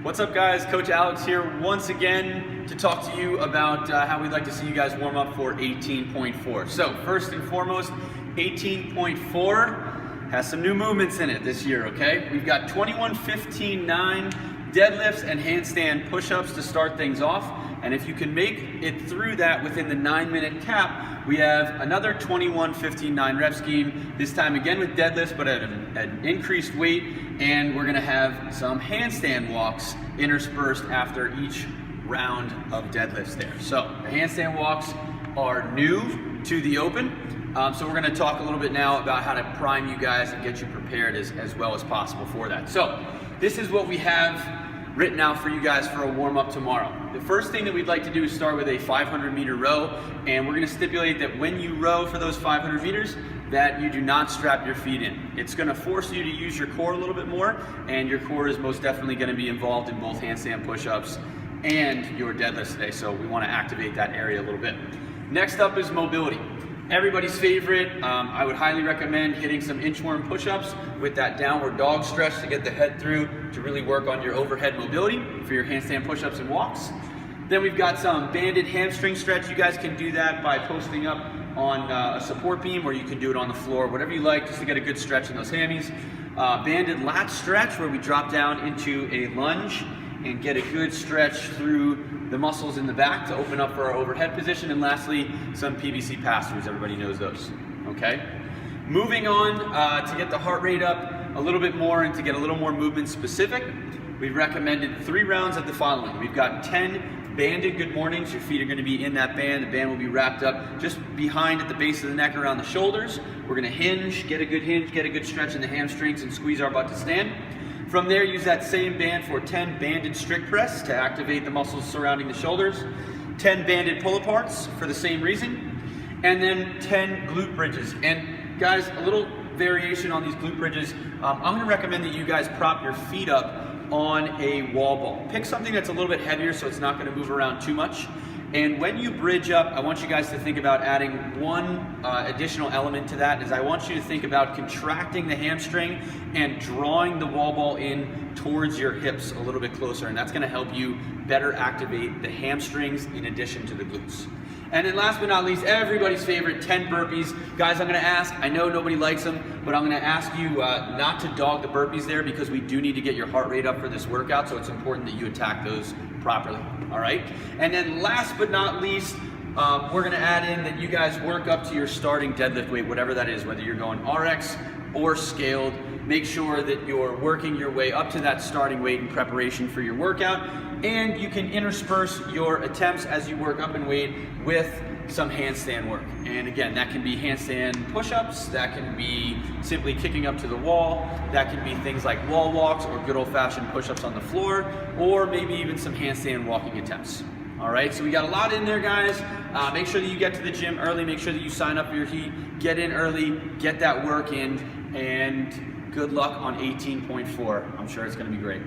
What's up guys, Coach Alex here once again to talk to you about how we'd like to see you guys warm up for 18.4. So first and foremost, 18.4 has some new movements in it this year, okay? We've got 21, 15, 9 deadlifts and handstand push-ups to start things off. And if you can make it through that within the 9-minute cap, we have another 21, 15, 9 rep scheme, this time again with deadlifts, but at an increased weight, and we're gonna have some handstand walks interspersed after each round of deadlifts there. So the handstand walks are new to the open, so we're gonna talk a little bit now about how to prime you guys and get you prepared as well as possible for that. So this is what we have written out for you guys for a warm-up tomorrow. The first thing that we'd like to do is start with a 500-meter row, and we're gonna stipulate that when you row for those 500 meters, that you do not strap your feet in. It's gonna force you to use your core a little bit more, and your core is most definitely gonna be involved in both handstand push-ups and your deadlifts today, so we wanna activate that area a little bit. Next up is mobility. Everybody's favorite. I would highly recommend hitting some inchworm push-ups with that downward dog stretch to get the head through to really work on your overhead mobility for your handstand push-ups and walks. Then we've got some banded hamstring stretch. You guys can do that by posting up on a support beam, or you can do it on the floor, whatever you like, just to get a good stretch in those hammies. Banded lat stretch, where we drop down into a lunge and get a good stretch through the muscles in the back to open up for our overhead position. And lastly, some PVC pass-throughs. Everybody knows those, okay? Moving on to get the heart rate up a little bit more and to get a little more movement specific, we've recommended 3 rounds of the following. We've got 10 banded good mornings. Your feet are gonna be in that band. The band will be wrapped up just behind at the base of the neck around the shoulders. We're gonna hinge, get a good stretch in the hamstrings and squeeze our butt to stand. From there, use that same band for 10 banded strict press to activate the muscles surrounding the shoulders, 10 banded pull-aparts for the same reason, and then 10 glute bridges. And guys, a little variation on these glute bridges. I'm gonna recommend that you guys prop your feet up on a wall ball. Pick something that's a little bit heavier so it's not gonna move around too much. And when you bridge up, I want you guys to think about adding one additional element to that, is I want you to think about contracting the hamstring and drawing the wall ball in towards your hips a little bit closer, and that's gonna help you better activate the hamstrings in addition to the glutes. And then last but not least, everybody's favorite, 10 burpees. Guys, I'm gonna ask, I know nobody likes them, but I'm gonna ask you not to dog the burpees there, because we do need to get your heart rate up for this workout, so it's important that you attack those properly, all right? And then last but not least, we're gonna add in that you guys work up to your starting deadlift weight, whatever that is, whether you're going RX or scaled. Make sure that you're working your way up to that starting weight in preparation for your workout, and you can intersperse your attempts as you work up in weight with some handstand work. And again, that can be handstand push-ups, that can be simply kicking up to the wall, that can be things like wall walks or good old-fashioned push-ups on the floor, or maybe even some handstand walking attempts. All right, so we got a lot in there, guys. Make sure that you get to the gym early, make sure that you sign up for your heat, get in early, get that work in, and good luck on 18.4. I'm sure it's gonna be great.